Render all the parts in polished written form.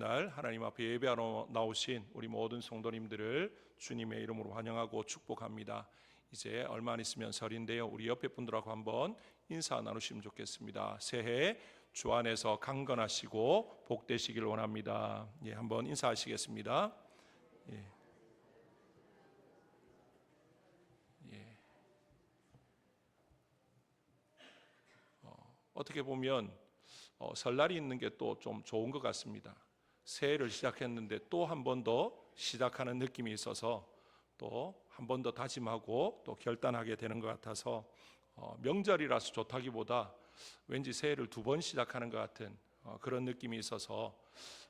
날 하나님 앞에 예배하러 나오신 우리 모든 성도님들을 주님의 이름으로 환영하고 축복합니다. 이제 얼마 안 있으면 설인데요. 우리 옆에 분들하고 한번 인사 나누시면 좋겠습니다. 새해 주 안에서 강건하시고 복되시길 원합니다. 한번 인사하시겠습니다. 어떻게 보면 설날이 있는 게 또 좀 좋은 것 같습니다. 새해를 시작했는데 또 한 번 더 시작하는 느낌이 있어서 또 한 번 더 다짐하고 또 결단하게 되는 것 같아서 명절이라서 좋다기보다 왠지 새해를 두 번 시작하는 것 같은 그런 느낌이 있어서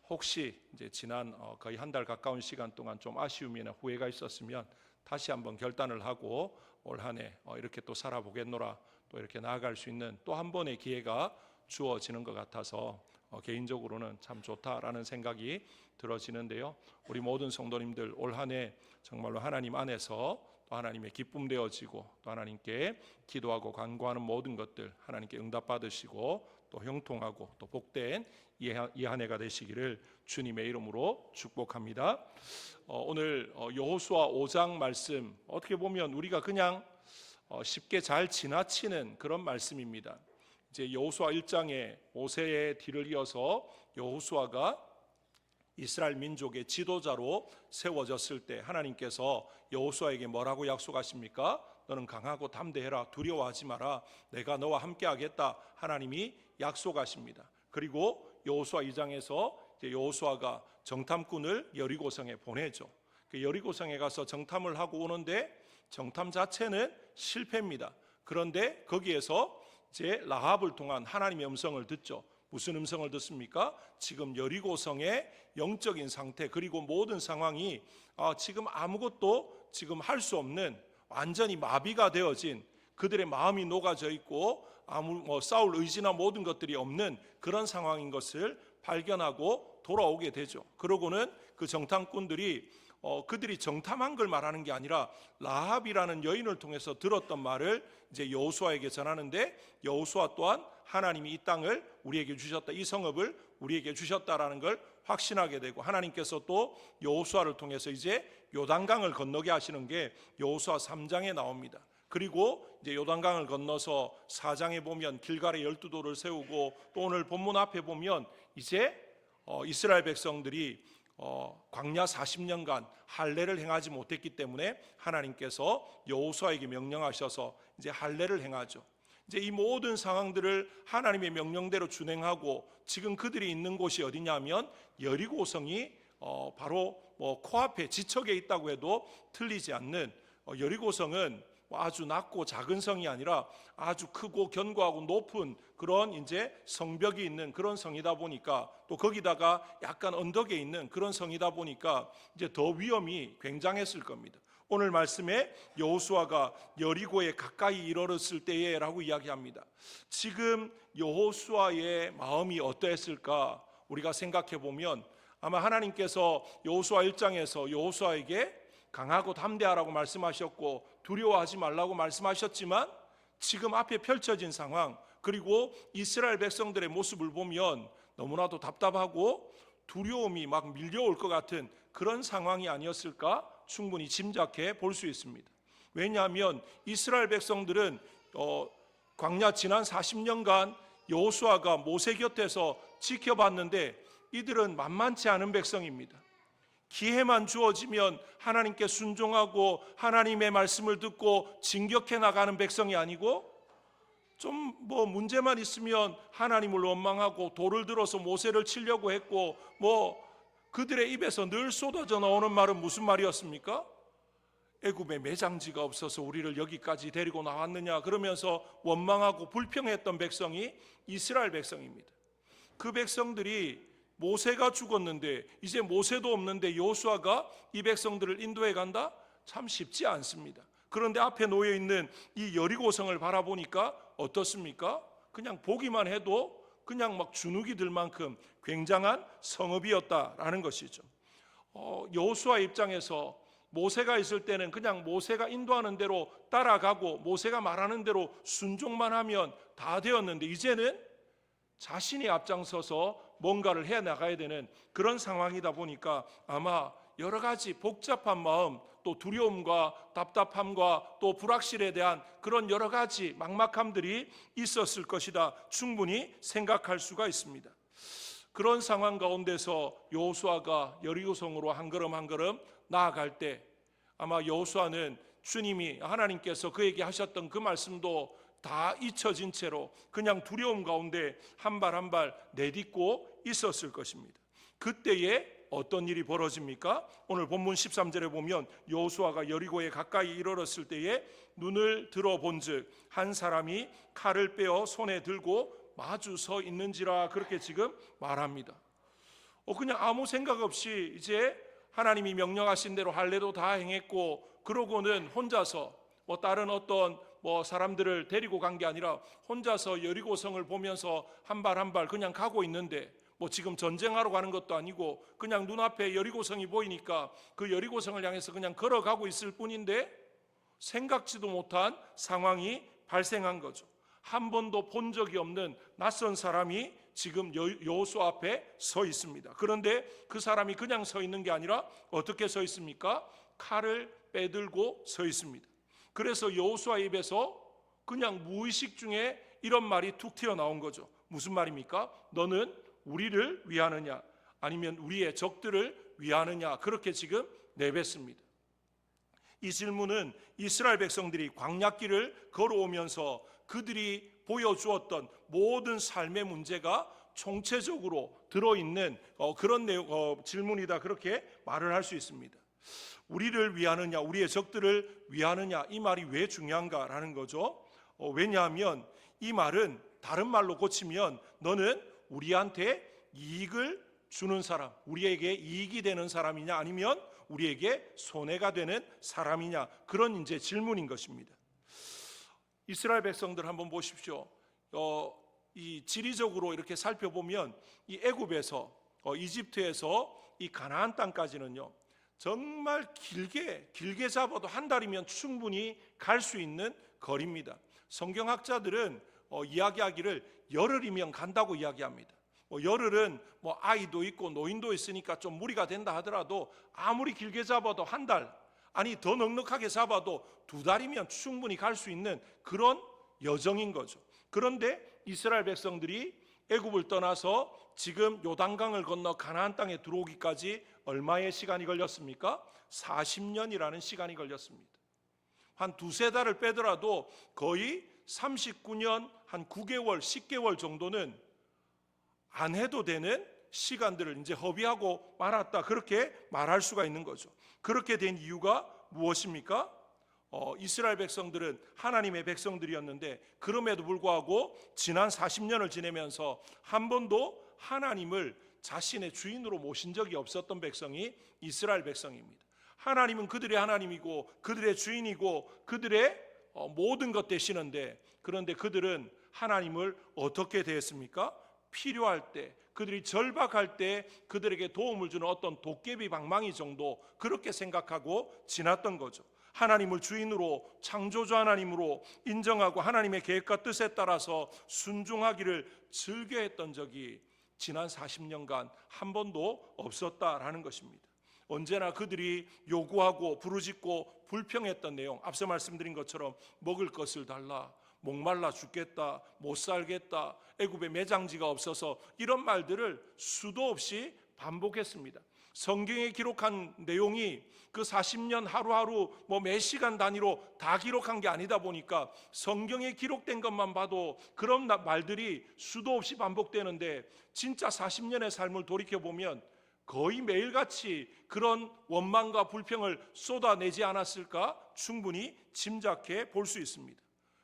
혹시 이제 지난 거의 한 달 가까운 시간 동안 좀 아쉬움이나 후회가 있었으면 다시 한번 결단을 하고 올 한 해 이렇게 또 살아보겠노라, 또 이렇게 나아갈 수 있는 또 한 번의 기회가 주어지는 것 같아서 개인적으로는 참 좋다라는 생각이 들어지는데요. 우리 모든 성도님들 올 한 해 정말로 하나님 안에서 또 하나님의 기쁨 되어지고 또 하나님께 기도하고 간구하는 모든 것들 하나님께 응답받으시고 또 형통하고 또 복된 이 한 해가 되시기를 주님의 이름으로 축복합니다. 오늘 여호수아 5장 말씀, 어떻게 보면 우리가 그냥 쉽게 잘 지나치는 그런 말씀입니다. 이제 여호수아 1장에 모세의 뒤를 이어서 여호수아가 이스라엘 민족의 지도자로 세워졌을 때 하나님께서 여호수아에게 뭐라고 약속하십니까? 너는 강하고 담대해라, 두려워하지 마라, 내가 너와 함께 하겠다, 하나님이 약속하십니다. 그리고 여호수아 2장에서 여호수아가 정탐꾼을 여리고성에 보내죠. 그 여리고성에 가서 정탐을 하고 오는데 정탐 자체는 실패입니다. 그런데 거기에서 이제 라합을 통한 하나님의 음성을 듣죠. 무슨 음성을 듣습니까? 지금 여리고성의 영적인 상태, 그리고 모든 상황이 지금 아무것도 지금 할 수 없는, 완전히 마비가 되어진, 그들의 마음이 녹아져 있고 싸울 의지나 모든 것들이 없는 그런 상황인 것을 발견하고 돌아오게 되죠. 그러고는 그 정탐꾼들이 그들이 정탐한 걸 말하는 게 아니라 라합이라는 여인을 통해서 들었던 말을 이제 여호수아에게 전하는데, 여호수아 또한 하나님이 이 땅을 우리에게 주셨다, 이 성읍을 우리에게 주셨다라는 걸 확신하게 되고, 하나님께서 또 여호수아를 통해서 이제 요단강을 건너게 하시는 게 여호수아 3장에 나옵니다. 그리고 이제 요단강을 건너서 4장에 보면 길갈에 12돌을 세우고, 또 오늘 본문 앞에 보면 이제 이스라엘 백성들이 광야 40년간 할례를 행하지 못했기 때문에 하나님께서 여호수아에게 명령하셔서 이제 할례를 행하죠. 이제 이 모든 상황들을 하나님의 명령대로 준행하고, 지금 그들이 있는 곳이 어디냐면 여리고성이 바로 코앞에 지척에 있다고 해도 틀리지 않는, 여리고성은 아주 낮고 작은 성이 아니라 아주 크고 견고하고 높은 그런 이제 성벽이 있는 그런 성이다 보니까, 또 거기다가 약간 언덕에 있는 그런 성이다 보니까 이제 더 위험이 굉장했을 겁니다. 오늘 말씀에 여호수아가 여리고에 가까이 이르렀을 때에 라고 이야기합니다. 지금 여호수아의 마음이 어떠했을까 우리가 생각해 보면, 아마 하나님께서 여호수아 1장에서 여호수아에게 강하고 담대하라고 말씀하셨고 두려워하지 말라고 말씀하셨지만, 지금 앞에 펼쳐진 상황, 그리고 이스라엘 백성들의 모습을 보면 너무나도 답답하고 두려움이 막 밀려올 것 같은 그런 상황이 아니었을까 충분히 짐작해 볼 수 있습니다. 왜냐하면 이스라엘 백성들은 광야 지난 40년간 여호수아가 모세 곁에서 지켜봤는데 이들은 만만치 않은 백성입니다. 기회만 주어지면 하나님께 순종하고 하나님의 말씀을 듣고 진격해 나가는 백성이 아니고, 좀 문제만 있으면 하나님을 원망하고 돌을 들어서 모세를 치려고 했고, 그들의 입에서 늘 쏟아져 나오는 말은 무슨 말이었습니까? 애굽에 매장지가 없어서 우리를 여기까지 데리고 나왔느냐, 그러면서 원망하고 불평했던 백성이 이스라엘 백성입니다. 그 백성들이 모세가 죽었는데 이제 모세도 없는데 여호수아가 이 백성들을 인도해 간다? 참 쉽지 않습니다. 그런데 앞에 놓여 있는 이 여리고성을 바라보니까 어떻습니까? 그냥 보기만 해도 그냥 막 주눅이 들 만큼 굉장한 성읍이었다라는 것이죠. 여호수아 입장에서 모세가 있을 때는 그냥 모세가 인도하는 대로 따라가고 모세가 말하는 대로 순종만 하면 다 되었는데, 이제는 자신이 앞장서서 뭔가를 해 나가야 되는 그런 상황이다 보니까 아마 여러 가지 복잡한 마음, 또 두려움과 답답함과 또 불확실에 대한 그런 여러 가지 막막함들이 있었을 것이다 충분히 생각할 수가 있습니다. 그런 상황 가운데서 여호수아가 여리고성으로 한 걸음 한 걸음 나아갈 때 아마 여호수아는 주님이 하나님께서 그에게 하셨던 그 말씀도 다 잊혀진 채로 그냥 두려움 가운데 한 발 한 발 내딛고 있었을 것입니다. 그때에 어떤 일이 벌어집니까? 오늘 본문 13절에 보면 여호수아가 여리고에 가까이 이르렀을 때에 눈을 들어본즉 한 사람이 칼을 빼어 손에 들고 마주 서 있는지라 그렇게 지금 말합니다. 그냥 아무 생각 없이 이제 하나님이 명령하신 대로 할례도 다 행했고 그러고는 혼자서 다른 어떤 사람들을 데리고 간 게 아니라 혼자서 여리고성을 보면서 한 발 한 발 그냥 가고 있는데 지금 전쟁하러 가는 것도 아니고 그냥 눈앞에 여리고성이 보이니까 그 여리고성을 향해서 그냥 걸어가고 있을 뿐인데 생각지도 못한 상황이 발생한 거죠. 한 번도 본 적이 없는 낯선 사람이 지금 여호수아 앞에 서 있습니다. 그런데 그 사람이 그냥 서 있는 게 아니라 어떻게 서 있습니까? 칼을 빼들고 서 있습니다. 그래서 여호수아 입에서 그냥 무의식 중에 이런 말이 툭 튀어나온 거죠. 무슨 말입니까? 너는 우리를 위하느냐 아니면 우리의 적들을 위하느냐 그렇게 지금 내뱉습니다. 이 질문은 이스라엘 백성들이 광야길을 걸어오면서 그들이 보여주었던 모든 삶의 문제가 총체적으로 들어있는 그런 질문이다 그렇게 말을 할 수 있습니다. 우리를 위하느냐 우리의 적들을 위하느냐 이 말이 왜 중요한가라는 거죠. 왜냐하면 이 말은 다른 말로 고치면 너는 우리한테 이익을 주는 사람, 우리에게 이익이 되는 사람이냐 아니면 우리에게 손해가 되는 사람이냐 그런 이제 질문인 것입니다. 이스라엘 백성들 한번 보십시오. 이 지리적으로 이렇게 살펴보면 이 애굽에서 이집트에서 이 가나안 땅까지는요 정말 길게 잡아도 한 달이면 충분히 갈 수 있는 거리입니다. 성경학자들은 이야기하기를 열흘이면 간다고 이야기합니다. 열흘은 아이도 있고 노인도 있으니까 좀 무리가 된다 하더라도 아무리 길게 잡아도 한 달, 아니 더 넉넉하게 잡아도 두 달이면 충분히 갈 수 있는 그런 여정인 거죠. 그런데 이스라엘 백성들이 애굽을 떠나서 지금 요단강을 건너 가나안 땅에 들어오기까지 얼마의 시간이 걸렸습니까? 40년이라는 시간이 걸렸습니다. 한 두세 달을 빼더라도 거의 39년 한 9개월, 10개월 정도는 안 해도 되는 시간들을 이제 허비하고 말았다 그렇게 말할 수가 있는 거죠. 그렇게 된 이유가 무엇입니까? 이스라엘 백성들은 하나님의 백성들이었는데 그럼에도 불구하고 지난 40년을 지내면서 한 번도 하나님을 자신의 주인으로 모신 적이 없었던 백성이 이스라엘 백성입니다. 하나님은 그들의 하나님이고 그들의 주인이고 그들의 모든 것 되시는데 그런데 그들은 하나님을 어떻게 대했습니까? 필요할 때 그들이 절박할 때 그들에게 도움을 주는 어떤 도깨비 방망이 정도 그렇게 생각하고 지났던 거죠. 하나님을 주인으로 창조주 하나님으로 인정하고 하나님의 계획과 뜻에 따라서 순종하기를 즐겨했던 적이 지난 40년간 한 번도 없었다라는 것입니다. 언제나 그들이 요구하고 부르짖고 불평했던 내용, 앞서 말씀드린 것처럼 먹을 것을 달라, 목말라 죽겠다, 못 살겠다, 애굽에 매장지가 없어서 이런 말들을 수도 없이 반복했습니다. 성경에 기록한 내용이 그 40년 하루하루 매 시간 단위로 다 기록한 게 아니다 보니까 성경에 기록된 것만 봐도 그런 말들이 수도 없이 반복되는데 진짜 40년의 삶을 돌이켜보면 거의 매일같이 그런 원망과 불평을 쏟아내지 않았을까 충분히 짐작해 볼 수 있습니다.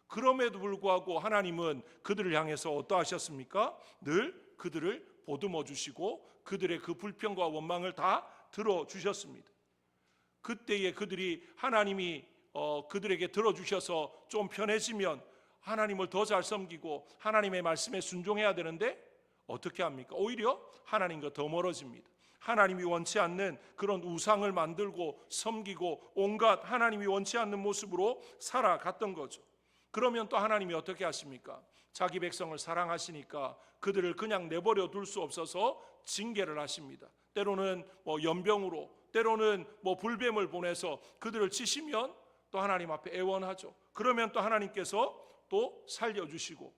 그럼에도 불구하고 하나님은 그들을 향해서 어떠하셨습니까? 늘 그들을 보듬어 주시고 그들의 그 불평과 원망을 다 들어주셨습니다. 그때에 그들이 하나님이 그들에게 들어주셔서 좀 편해지면 하나님을 더 잘 섬기고 하나님의 말씀에 순종해야 되는데 어떻게 합니까? 오히려 하나님과 더 멀어집니다. 하나님이 원치 않는 그런 우상을 만들고 섬기고 온갖 하나님이 원치 않는 모습으로 살아갔던 거죠. 그러면 또 하나님이 어떻게 하십니까? 자기 백성을 사랑하시니까 그들을 그냥 내버려 둘 수 없어서 징계를 하십니다. 때로는 연병으로, 때로는 불뱀을 보내서 그들을 치시면 또 하나님 앞에 애원하죠. 그러면 또 하나님께서 또 살려주시고,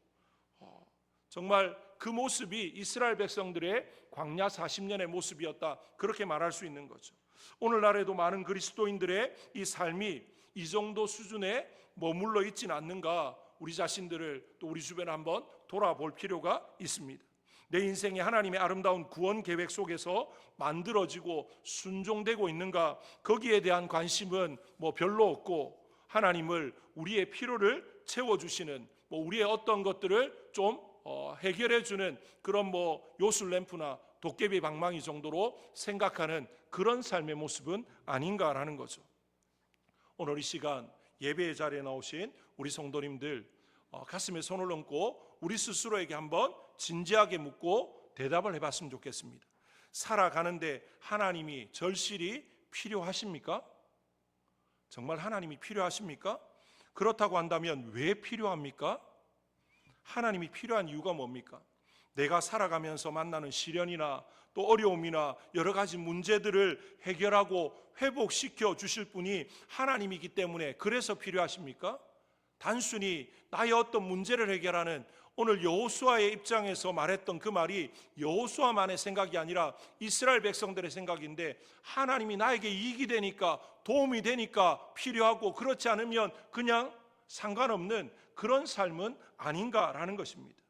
정말 그 모습이 이스라엘 백성들의 광야 40년의 모습이었다, 그렇게 말할 수 있는 거죠. 오늘날에도 많은 그리스도인들의 이 삶이 이 정도 수준에 머물러 있지는 않는가, 우리 자신들을 또 우리 주변에 한번 돌아볼 필요가 있습니다. 내 인생이 하나님의 아름다운 구원 계획 속에서 만들어지고 순종되고 있는가, 거기에 대한 관심은 별로 없고, 하나님을, 우리의 필요를 채워주시는, 우리의 어떤 것들을 좀 해결해주는 그런 요술램프나 도깨비 방망이 정도로 생각하는 그런 삶의 모습은 아닌가라는 거죠. 오늘 이 시간 예배의 자리에 나오신 우리 성도님들, 가슴에 손을 얹고 우리 스스로에게 한번 진지하게 묻고 대답을 해봤으면 좋겠습니다. 살아가는데 하나님이 절실히 필요하십니까? 정말 하나님이 필요하십니까? 그렇다고 한다면 왜 필요합니까? 하나님이 필요한 이유가 뭡니까? 내가 살아가면서 만나는 시련이나 또 어려움이나 여러 가지 문제들을 해결하고 회복시켜 주실 분이 하나님이기 때문에 그래서 필요하십니까? 단순히 나의 어떤 문제를 해결하는, 오늘 여호수아의 입장에서 말했던 그 말이 여호수아만의 생각이 아니라 이스라엘 백성들의 생각인데, 하나님이 나에게 이익이 되니까, 도움이 되니까 필요하고, 그렇지 않으면 그냥 상관없는 그런 삶은 아닌가라는 것입니다.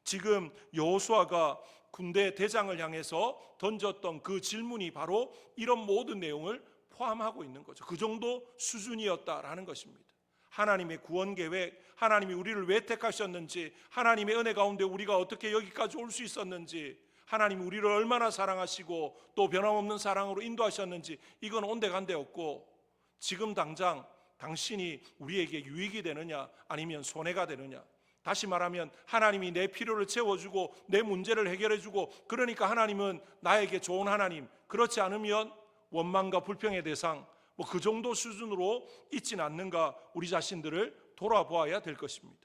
지금 여호수아가 군대 대장을 향해서 던졌던 그 질문이 바로 이런 모든 내용을 포함하고 있는 거죠. 그 정도 수준이었다라는 것입니다. 하나님의 구원 계획, 하나님이 우리를 왜 택하셨는지, 하나님의 은혜 가운데 우리가 어떻게 여기까지 올 수 있었는지, 하나님이 우리를 얼마나 사랑하시고 또 변함없는 사랑으로 인도하셨는지, 이건 온데간데 없고, 지금 당장 당신이 우리에게 유익이 되느냐 아니면 손해가 되느냐, 다시 말하면 하나님이 내 필요를 채워주고 내 문제를 해결해주고, 그러니까 하나님은 나에게 좋은 하나님, 그렇지 않으면 원망과 불평의 대상, 그 정도 수준으로 있지는 않는가, 우리 자신들을 돌아보아야 될 것입니다.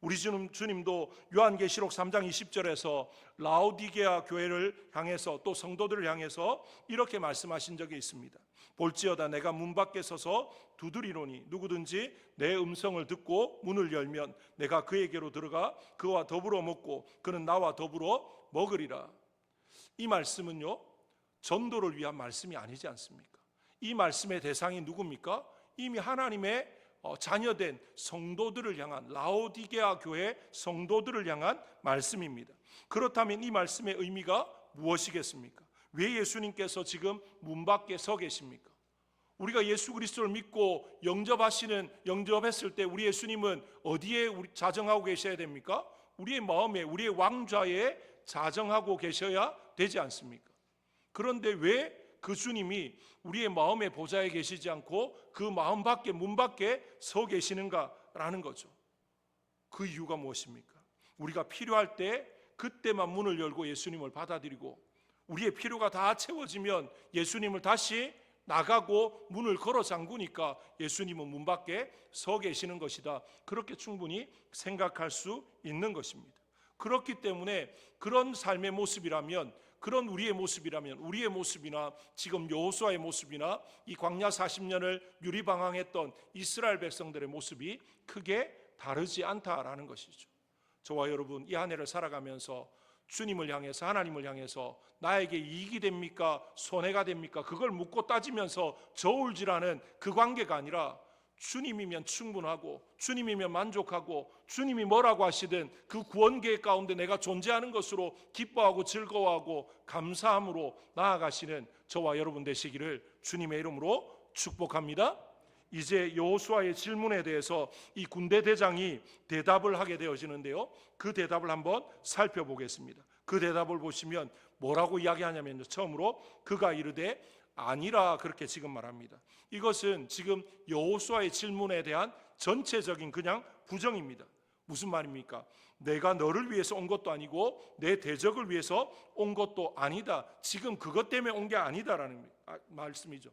우리 주님도 요한계시록 3장 20절에서 라오디게아 교회를 향해서, 또 성도들을 향해서 이렇게 말씀하신 적이 있습니다. 볼지어다 내가 문 밖에 서서 두드리노니 누구든지 내 음성을 듣고 문을 열면 내가 그에게로 들어가 그와 더불어 먹고 그는 나와 더불어 먹으리라. 이 말씀은요, 전도를 위한 말씀이 아니지 않습니까? 이 말씀의 대상이 누굽니까? 이미 하나님의 자녀된 성도들을 향한, 라오디게아 교회 성도들을 향한 말씀입니다. 그렇다면 이 말씀의 의미가 무엇이겠습니까? 왜 예수님께서 지금 문 밖에 서 계십니까? 우리가 예수 그리스도를 믿고 영접했을 때 우리 예수님은 어디에 자정하고 계셔야 됩니까? 우리의 마음에, 우리의 왕좌에 자정하고 계셔야 되지 않습니까? 그런데 왜 그 주님이 우리의 마음의 보좌에 계시지 않고 그 마음 밖에, 문 밖에 서 계시는가라는 거죠. 그 이유가 무엇입니까? 우리가 필요할 때 그때만 문을 열고 예수님을 받아들이고, 우리의 필요가 다 채워지면 예수님을 다시 나가고 문을 걸어 잠그니까 예수님은 문 밖에 서 계시는 것이다, 그렇게 충분히 생각할 수 있는 것입니다. 그렇기 때문에 그런 삶의 모습이라면, 그런 우리의 모습이라면, 우리의 모습이나 지금 여호수아의 모습이나 이 광야 40년을 유리방황했던 이스라엘 백성들의 모습이 크게 다르지 않다라는 것이죠. 저와 여러분, 이 한 해를 살아가면서 주님을 향해서, 하나님을 향해서 나에게 이익이 됩니까? 손해가 됩니까? 그걸 묻고 따지면서 저울질하는 그 관계가 아니라, 주님이면 충분하고 주님이면 만족하고 주님이 뭐라고 하시든 그 구원 계획 가운데 내가 존재하는 것으로 기뻐하고 즐거워하고 감사함으로 나아가시는 저와 여러분 되시기를 주님의 이름으로 축복합니다. 이제 여호수아의 질문에 대해서 이 군대 대장이 대답을 하게 되어지는데요, 그 대답을 한번 살펴보겠습니다. 그 대답을 보시면 뭐라고 이야기하냐면요, 처음으로 그가 이르되 아니라, 그렇게 지금 말합니다. 이것은 지금 여호수아의 질문에 대한 전체적인 그냥 부정입니다. 무슨 말입니까? 내가 너를 위해서 온 것도 아니고 내 대적을 위해서 온 것도 아니다, 지금 그것 때문에 온 게 아니다라는 말씀이죠.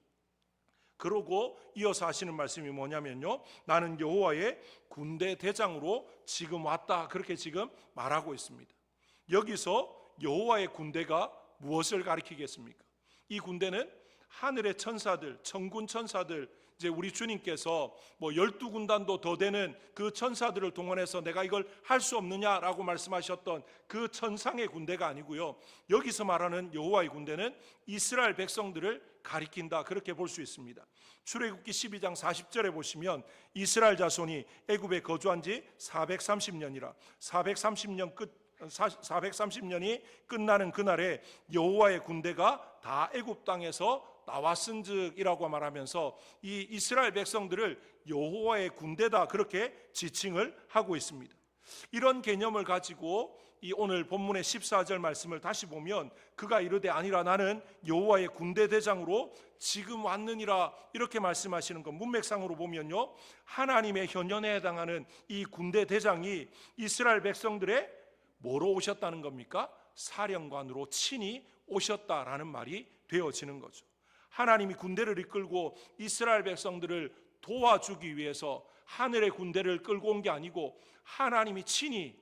그러고 이어서 하시는 말씀이 뭐냐면요, 나는 여호와의 군대 대장으로 지금 왔다, 그렇게 지금 말하고 있습니다. 여기서 여호와의 군대가 무엇을 가리키겠습니까? 이 군대는 하늘의 천사들, 천군 천사들, 이제 우리 주님께서 12군단도 더 되는 그 천사들을 동원해서 내가 이걸 할 수 없느냐라고 말씀하셨던 그 천상의 군대가 아니고요, 여기서 말하는 여호와의 군대는 이스라엘 백성들을 가리킨다, 그렇게 볼 수 있습니다. 출애굽기 12장 40절에 보시면 이스라엘 자손이 애굽에 거주한 지 430년이라 430년이 끝나는 그날에 여호와의 군대가 다 애굽 땅에서 나왔은즉이라고 말하면서 이 이스라엘 백성들을 여호와의 군대다, 그렇게 지칭을 하고 있습니다. 이런 개념을 가지고 이 오늘 본문의 14절 말씀을 다시 보면 그가 이르되 아니라 나는 여호와의 군대 대장으로 지금 왔느니라, 이렇게 말씀하시는 것, 문맥상으로 보면요, 하나님의 현현에 해당하는 이 군대 대장이 이스라엘 백성들의 뭐로 오셨다는 겁니까? 사령관으로 친히 오셨다라는 말이 되어지는 거죠. 하나님이 군대를 이끌고 이스라엘 백성들을 도와주기 위해서 하늘의 군대를 끌고 온 게 아니고 하나님이 친히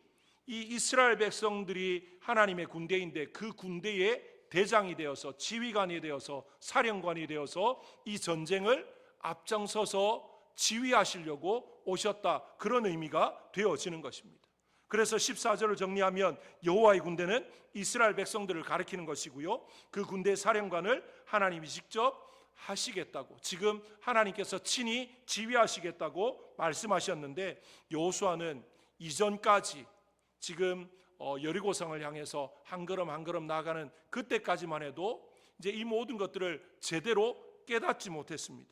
이 이스라엘 백성들이 하나님의 군대인데 그 군대의 대장이 되어서 지휘관이 되어서 사령관이 되어서 이 전쟁을 앞장서서 지휘하시려고 오셨다, 그런 의미가 되어지는 것입니다. 그래서 14절을 정리하면 여호와의 군대는 이스라엘 백성들을 가리키는 것이고요, 그 군대의 사령관을 하나님이 직접 하시겠다고, 지금 하나님께서 친히 지휘하시겠다고 말씀하셨는데, 여호수아는 이전까지 지금 여리고성을 향해서 한 걸음 한 걸음 나아가는 그때까지만 해도 이제 이 모든 것들을 제대로 깨닫지 못했습니다.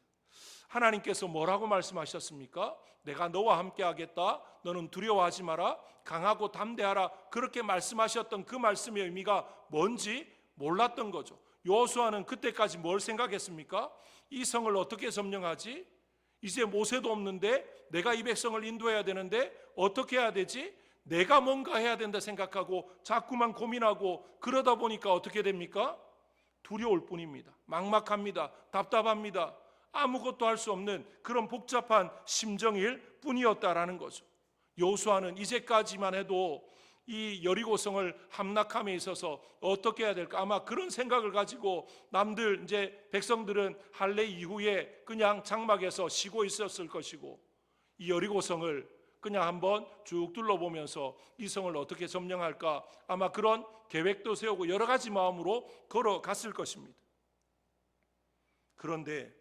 하나님께서 뭐라고 말씀하셨습니까? 내가 너와 함께 하겠다, 너는 두려워하지 마라, 강하고 담대하라, 그렇게 말씀하셨던 그 말씀의 의미가 뭔지 몰랐던 거죠. 여호수아는 그때까지 뭘 생각했습니까? 이 성을 어떻게 점령하지? 이제 모세도 없는데 내가 이 백성을 인도해야 되는데 어떻게 해야 되지? 내가 뭔가 해야 된다 생각하고 자꾸만 고민하고, 그러다 보니까 어떻게 됩니까? 두려울 뿐입니다. 막막합니다. 답답합니다. 아무것도 할 수 없는 그런 복잡한 심정일 뿐이었다라는 거죠. 여호수아는 이제까지만 해도 이 여리고성을 함락함에 있어서 어떻게 해야 될까, 아마 그런 생각을 가지고 남들 이제 백성들은 할례 이후에 그냥 장막에서 쉬고 있었을 것이고, 이 여리고성을 그냥 한번 쭉 둘러보면서 이 성을 어떻게 점령할까, 아마 그런 계획도 세우고 여러 가지 마음으로 걸어갔을 것입니다. 그런데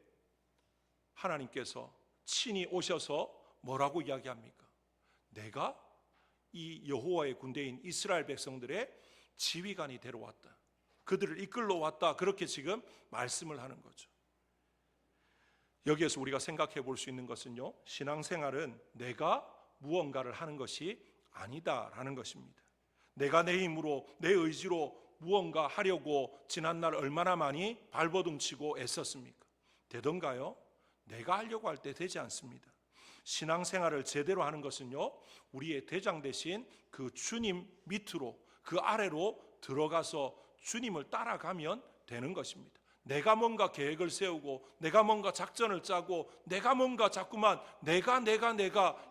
하나님께서 친히 오셔서 뭐라고 이야기합니까? 내가 이 여호와의 군대인 이스라엘 백성들의 지휘관이 되러 왔다, 그들을 이끌러 왔다, 그렇게 지금 말씀을 하는 거죠. 여기에서 우리가 생각해 볼 수 있는 것은요, 신앙생활은 내가 무언가를 하는 것이 아니다라는 것입니다. 내가 내 힘으로 내 의지로 무언가 하려고 지난날 얼마나 많이 발버둥치고 애썼습니까? 되던가요? 내가 하려고 할 때 되지 않습니다. 신앙생활을 제대로 하는 것은요, 우리의 대장 대신 그 주님 밑으로, 그 아래로 들어가서 주님을 따라가면 되는 것입니다. 내가 뭔가 계획을 세우고 내가 뭔가 작전을 짜고 내가 뭔가 자꾸만 내가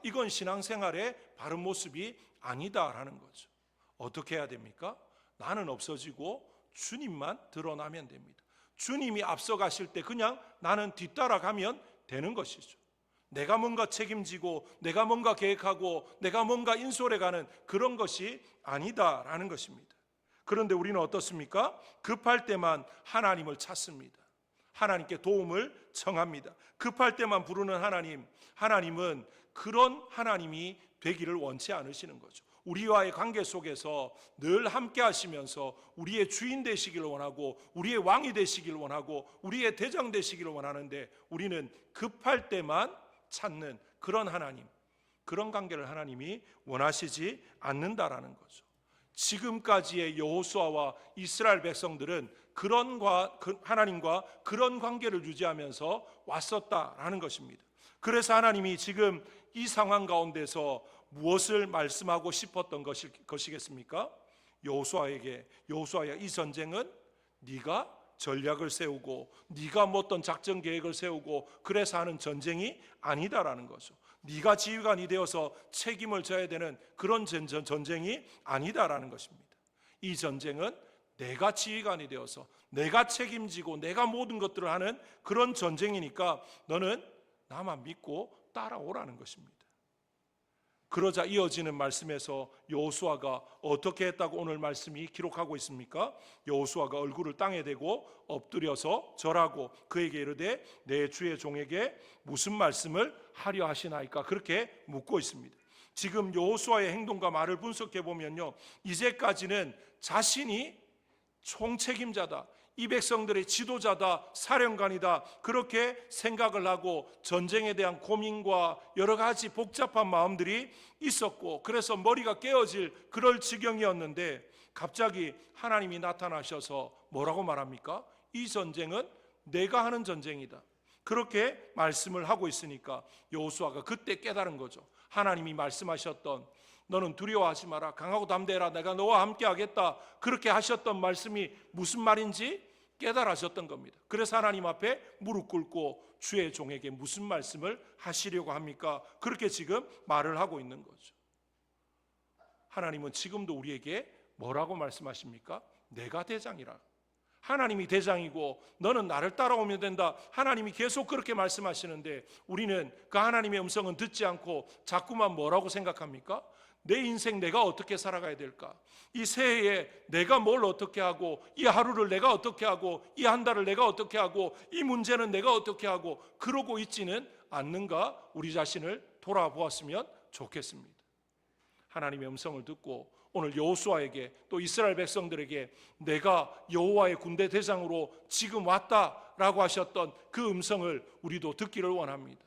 이건 신앙생활의 바른 모습이 아니다라는 거죠. 어떻게 해야 됩니까? 나는 없어지고 주님만 드러나면 됩니다. 주님이 앞서가실 때 그냥 나는 뒤따라가면 되는 것이죠. 내가 뭔가 책임지고 내가 뭔가 계획하고 내가 뭔가 인솔해가는 그런 것이 아니다라는 것입니다. 그런데 우리는 어떻습니까? 급할 때만 하나님을 찾습니다. 하나님께 도움을 청합니다. 급할 때만 부르는 하나님은 그런 하나님이 되기를 원치 않으시는 거죠. 우리와의 관계 속에서 늘 함께 하시면서 우리의 주인 되시기를 원하고 우리의 왕이 되시기를 원하고 우리의 대장 되시기를 원하는데, 우리는 급할 때만 찾는 그런 하나님, 그런 관계를 하나님이 원하시지 않는다라는 거죠. 지금까지의 여호수아와 이스라엘 백성들은 하나님과 그런 관계를 유지하면서 왔었다라는 것입니다. 그래서 하나님이 지금 이 상황 가운데서 무엇을 말씀하고 싶었던 것이겠습니까? 여호수아야, 이 전쟁은 네가 전략을 세우고 네가 뭐 어떤 작전 계획을 세우고 그래서 하는 전쟁이 아니다라는 거죠. 네가 지휘관이 되어서 책임을 져야 되는 그런 전쟁이 아니다라는 것입니다. 이 전쟁은 내가 지휘관이 되어서 내가 책임지고 내가 모든 것들을 하는 그런 전쟁이니까 너는 나만 믿고 따라오라는 것입니다. 그러자 이어지는 말씀에서 여호수아가 어떻게 했다고 오늘 말씀이 기록하고 있습니까? 여호수아가 얼굴을 땅에 대고 엎드려서 절하고 그에게 이르되 내 주의 종에게 무슨 말씀을 하려 하시나이까 그렇게 묻고 있습니다. 지금 여호수아의 행동과 말을 분석해 보면요, 이제까지는 자신이 총책임자다, 이 백성들의 지도자다, 사령관이다 그렇게 생각을 하고 전쟁에 대한 고민과 여러 가지 복잡한 마음들이 있었고 그래서 머리가 깨어질 그럴 지경이었는데 갑자기 하나님이 나타나셔서 뭐라고 말합니까? 이 전쟁은 내가 하는 전쟁이다 그렇게 말씀을 하고 있으니까 여호수아가 그때 깨달은 거죠. 하나님이 말씀하셨던 너는 두려워하지 마라, 강하고 담대해라, 내가 너와 함께 하겠다 그렇게 하셨던 말씀이 무슨 말인지 깨달으셨던 겁니다. 그래서 하나님 앞에 무릎 꿇고 주의 종에게 무슨 말씀을 하시려고 합니까? 그렇게 지금 말을 하고 있는 거죠. 하나님은 지금도 우리에게 뭐라고 말씀하십니까? 내가 대장이라. 하나님이 대장이고 너는 나를 따라오면 된다. 하나님이 계속 그렇게 말씀하시는데 우리는 그 하나님의 음성은 듣지 않고 자꾸만 뭐라고 생각합니까? 내 인생 내가 어떻게 살아가야 될까? 이 새해에 내가 뭘 어떻게 하고 이 하루를 내가 어떻게 하고 이 한 달을 내가 어떻게 하고 이 문제는 내가 어떻게 하고 그러고 있지는 않는가? 우리 자신을 돌아보았으면 좋겠습니다. 하나님의 음성을 듣고 오늘 여호수아에게 또 이스라엘 백성들에게 내가 여호와의 군대 대장으로 지금 왔다라고 하셨던 그 음성을 우리도 듣기를 원합니다.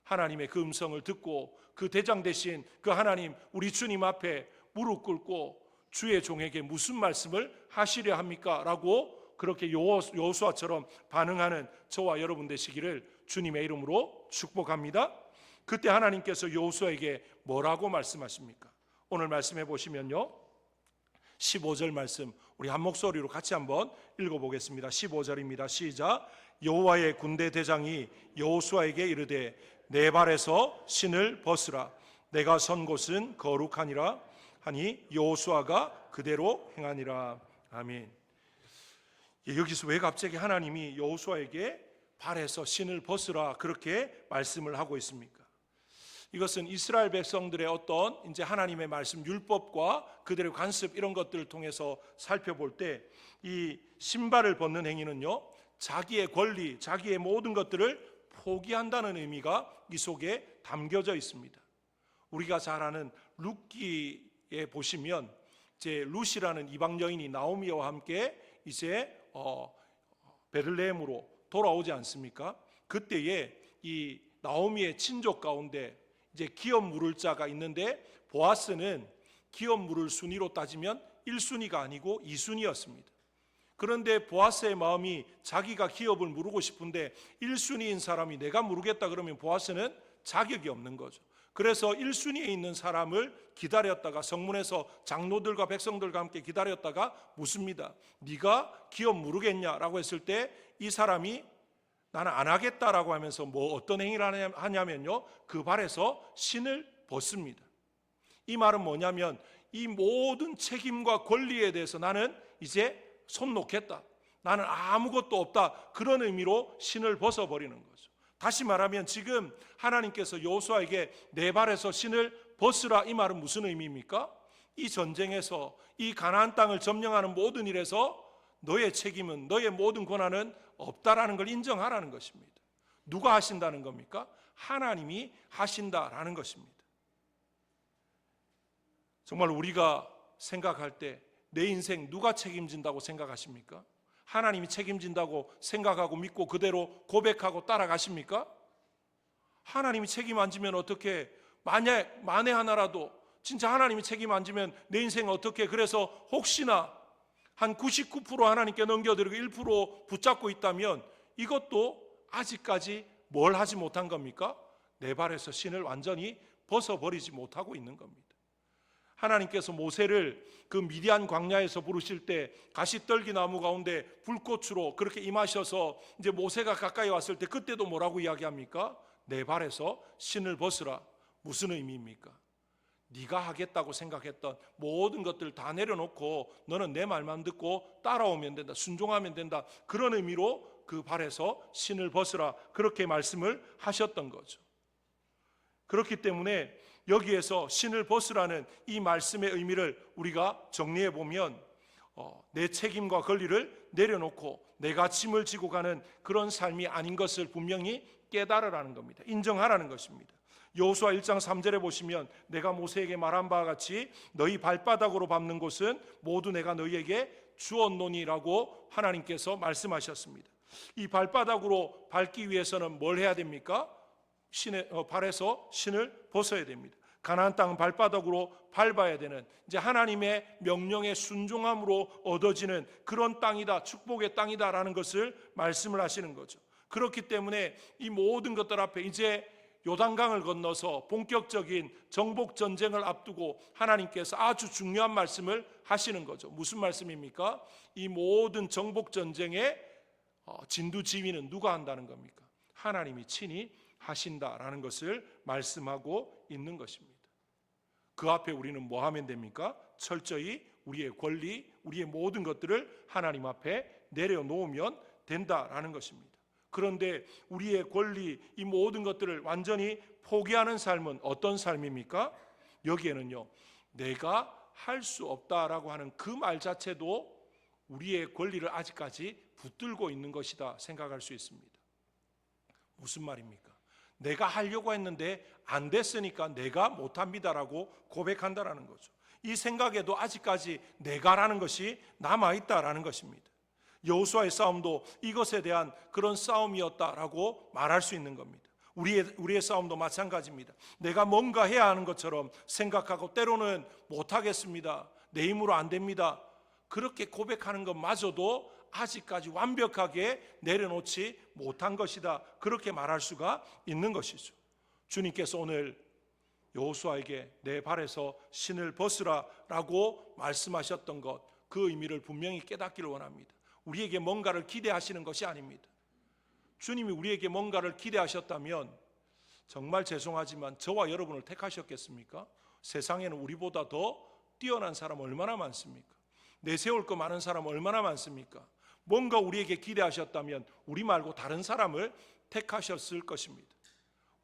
하나님의 그 음성을 듣고 그 대장 대신 그 하나님 우리 주님 앞에 무릎 꿇고 주의 종에게 무슨 말씀을 하시려 합니까? 라고 그렇게 여호수아처럼 반응하는 저와 여러분 되시기를 주님의 이름으로 축복합니다. 그때 하나님께서 여호수아에게 뭐라고 말씀하십니까? 오늘 말씀해 보시면요, 15절 말씀 우리 한 목소리로 같이 한번 읽어보겠습니다. 15절입니다. 시작. 여호와의 군대 대장이 여호수아에게 이르되 내 발에서 신을 벗으라. 내가 선 곳은 거룩하니라 하니 여호수아가 그대로 행하니라. 아멘. 여기서 왜 갑자기 하나님이 여호수아에게 발에서 신을 벗으라 그렇게 말씀을 하고 있습니까? 이것은 이스라엘 백성들의 어떤 이제 하나님의 말씀 율법과 그들의 관습 이런 것들을 통해서 살펴볼 때 이 신발을 벗는 행위는요, 자기의 권리, 자기의 모든 것들을 포기한다는 의미가 이 속에 담겨져 있습니다. 우리가 잘 아는 룻기에 보시면 이제 룻이라는 이방 여인이 나오미와 함께 이제 베들레헴으로 돌아오지 않습니까? 그때에 이 나오미의 친족 가운데 이제 기업 물을 자가 있는데 보아스는 기업 물을 순위로 따지면 1순위가 아니고 2순위였습니다. 그런데 보아스의 마음이 자기가 기업을 물으고 싶은데 1순위인 사람이 내가 물으겠다 그러면 보아스는 자격이 없는 거죠. 그래서 1순위에 있는 사람을 기다렸다가 성문에서 장로들과 백성들과 함께 기다렸다가 묻습니다. 네가 기업 물으겠냐라고 했을 때 이 사람이 나는 안 하겠다라고 하면서 뭐 어떤 행위를 하냐면요, 그 발에서 신을 벗습니다. 이 말은 뭐냐면 이 모든 책임과 권리에 대해서 나는 이제 손 놓겠다, 나는 아무것도 없다, 그런 의미로 신을 벗어버리는 거죠. 다시 말하면 지금 하나님께서 여호수아에게 내 발에서 신을 벗으라, 이 말은 무슨 의미입니까? 이 전쟁에서 이 가나안 땅을 점령하는 모든 일에서 너의 책임은, 너의 모든 권한은 없다라는 걸 인정하라는 것입니다. 누가 하신다는 겁니까? 하나님이 하신다라는 것입니다. 정말 우리가 생각할 때 내 인생 누가 책임진다고 생각하십니까? 하나님이 책임진다고 생각하고 믿고 그대로 고백하고 따라가십니까? 하나님이 책임 안 지면 어떻게, 만에 하나라도 진짜 하나님이 책임 안 지면 내 인생 어떻게, 그래서 혹시나 한 99% 하나님께 넘겨드리고 1% 붙잡고 있다면 이것도 아직까지 뭘 하지 못한 겁니까? 내 발에서 신을 완전히 벗어버리지 못하고 있는 겁니다. 하나님께서 모세를 그 미디안 광야에서 부르실 때 가시떨기 나무 가운데 불꽃으로 그렇게 임하셔서 이제 모세가 가까이 왔을 때 그때도 뭐라고 이야기합니까? 내 발에서 신을 벗으라. 무슨 의미입니까? 네가 하겠다고 생각했던 모든 것들 다 내려놓고 너는 내 말만 듣고 따라오면 된다, 순종하면 된다, 그런 의미로 그 발에서 신을 벗으라, 그렇게 말씀을 하셨던 거죠. 그렇기 때문에 여기에서 신을 벗으라는 이 말씀의 의미를 우리가 정리해 보면 내 책임과 권리를 내려놓고 내가 짐을 지고 가는 그런 삶이 아닌 것을 분명히 깨달으라는 겁니다. 인정하라는 것입니다. 여호수아 1장 3절에 보시면 내가 모세에게 말한 바와 같이 너희 발바닥으로 밟는 곳은 모두 내가 너희에게 주었노니라고 하나님께서 말씀하셨습니다. 이 발바닥으로 밟기 위해서는 뭘 해야 됩니까? 발에서 신을 벗어야 됩니다. 가나안 땅 발바닥으로 밟아야 되는, 이제 하나님의 명령에 순종함으로 얻어지는 그런 땅이다, 축복의 땅이다라는 것을 말씀을 하시는 거죠. 그렇기 때문에 이 모든 것들 앞에 이제 요단강을 건너서 본격적인 정복 전쟁을 앞두고 하나님께서 아주 중요한 말씀을 하시는 거죠. 무슨 말씀입니까? 이 모든 정복 전쟁의 진두지휘는 누가 한다는 겁니까? 하나님이 친히 하신다라는 것을 말씀하고 있는 것입니다. 그 앞에 우리는 뭐 하면 됩니까? 철저히 우리의 권리, 우리의 모든 것들을 하나님 앞에 내려놓으면 된다라는 것입니다. 그런데 우리의 권리, 이 모든 것들을 완전히 포기하는 삶은 어떤 삶입니까? 여기에는요, 내가 할 수 없다라고 하는 그 말 자체도 우리의 권리를 아직까지 붙들고 있는 것이다 생각할 수 있습니다. 무슨 말입니까? 내가 하려고 했는데 안 됐으니까 내가 못합니다라고 고백한다라는 거죠. 이 생각에도 아직까지 내가라는 것이 남아있다라는 것입니다. 여호수아의 싸움도 이것에 대한 그런 싸움이었다라고 말할 수 있는 겁니다. 우리의 싸움도 마찬가지입니다. 내가 뭔가 해야 하는 것처럼 생각하고 때로는 못하겠습니다, 내 힘으로 안 됩니다, 그렇게 고백하는 것마저도 아직까지 완벽하게 내려놓지 못한 것이다, 그렇게 말할 수가 있는 것이죠. 주님께서 오늘 여호수아에게 내 발에서 신을 벗으라 라고 말씀하셨던 것, 그 의미를 분명히 깨닫기를 원합니다. 우리에게 뭔가를 기대하시는 것이 아닙니다. 주님이 우리에게 뭔가를 기대하셨다면 정말 죄송하지만 저와 여러분을 택하셨겠습니까? 세상에는 우리보다 더 뛰어난 사람 얼마나 많습니까? 내세울 거 많은 사람 얼마나 많습니까? 뭔가 우리에게 기대하셨다면 우리 말고 다른 사람을 택하셨을 것입니다.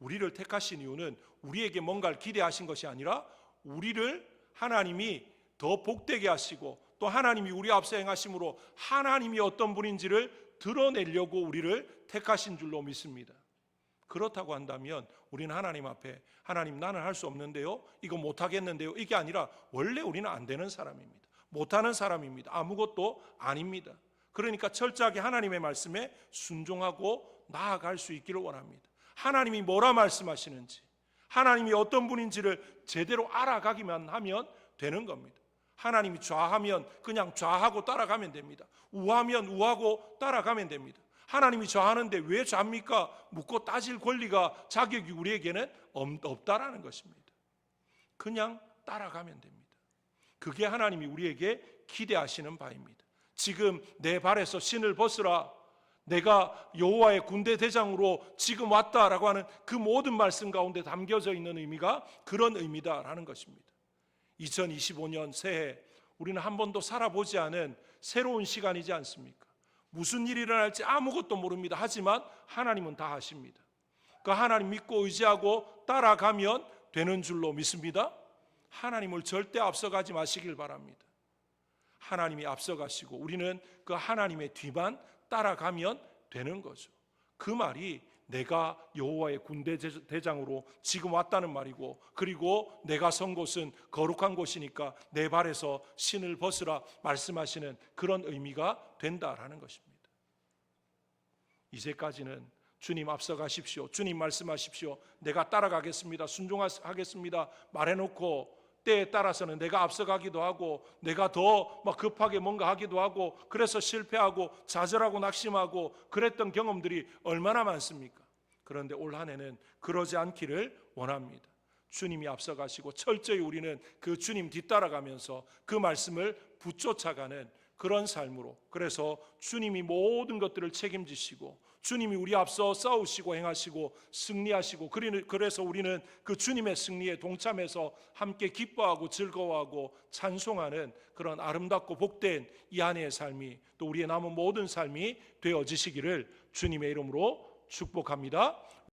우리를 택하신 이유는 우리에게 뭔가를 기대하신 것이 아니라 우리를 하나님이 더 복되게 하시고 또 하나님이 우리 앞서 행하심으로 하나님이 어떤 분인지를 드러내려고 우리를 택하신 줄로 믿습니다. 그렇다고 한다면 우리는 하나님 앞에 하나님 나는 할 수 없는데요, 이거 못하겠는데요, 이게 아니라 원래 우리는 안 되는 사람입니다. 못하는 사람입니다. 아무것도 아닙니다. 그러니까 철저하게 하나님의 말씀에 순종하고 나아갈 수 있기를 원합니다. 하나님이 뭐라 말씀하시는지, 하나님이 어떤 분인지를 제대로 알아가기만 하면 되는 겁니다. 하나님이 좌하면 그냥 좌하고 따라가면 됩니다. 우하면 우하고 따라가면 됩니다. 하나님이 좌하는데 왜 좌입니까? 묻고 따질 권리가, 자격이 우리에게는 없다라는 것입니다. 그냥 따라가면 됩니다. 그게 하나님이 우리에게 기대하시는 바입니다. 지금 내 발에서 신을 벗으라, 내가 여호와의 군대 대장으로 지금 왔다라고 하는 그 모든 말씀 가운데 담겨져 있는 의미가 그런 의미다라는 것입니다. 2025년 새해 우리는 한 번도 살아보지 않은 새로운 시간이지 않습니까? 무슨 일이 일어날지 아무것도 모릅니다. 하지만 하나님은 다 아십니다. 그 하나님 믿고 의지하고 따라가면 되는 줄로 믿습니다. 하나님을 절대 앞서가지 마시길 바랍니다. 하나님이 앞서가시고 우리는 그 하나님의 뒤만 따라가면 되는 거죠. 그 말이 내가 여호와의 군대 대장으로 지금 왔다는 말이고, 그리고 내가 선 곳은 거룩한 곳이니까 내 발에서 신을 벗으라 말씀하시는 그런 의미가 된다라는 것입니다. 이제까지는 주님 앞서가십시오, 주님 말씀하십시오, 내가 따라가겠습니다, 순종하겠습니다 말해놓고 때에 따라서는 내가 앞서가기도 하고 내가 더 급하게 뭔가 하기도 하고 그래서 실패하고 좌절하고 낙심하고 그랬던 경험들이 얼마나 많습니까? 그런데 올 한 해는 그러지 않기를 원합니다. 주님이 앞서가시고 철저히 우리는 그 주님 뒤따라가면서 그 말씀을 붙쫓아가는 그런 삶으로, 그래서 주님이 모든 것들을 책임지시고 주님이 우리 앞서 싸우시고 행하시고 승리하시고, 그래서 우리는 그 주님의 승리에 동참해서 함께 기뻐하고 즐거워하고 찬송하는 그런 아름답고 복된 이 안의 삶이, 또 우리의 남은 모든 삶이 되어지시기를 주님의 이름으로 축복합니다.